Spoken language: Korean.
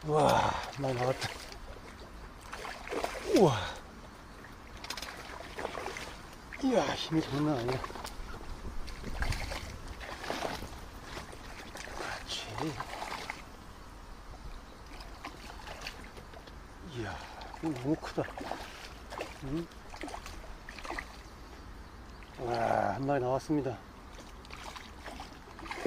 와, 많이 나왔다. 우와. 이야, 힘이 장난 아니야. 그렇지. 이야, 이거 너무 크다. 응? 와, 한 마리 나왔습니다.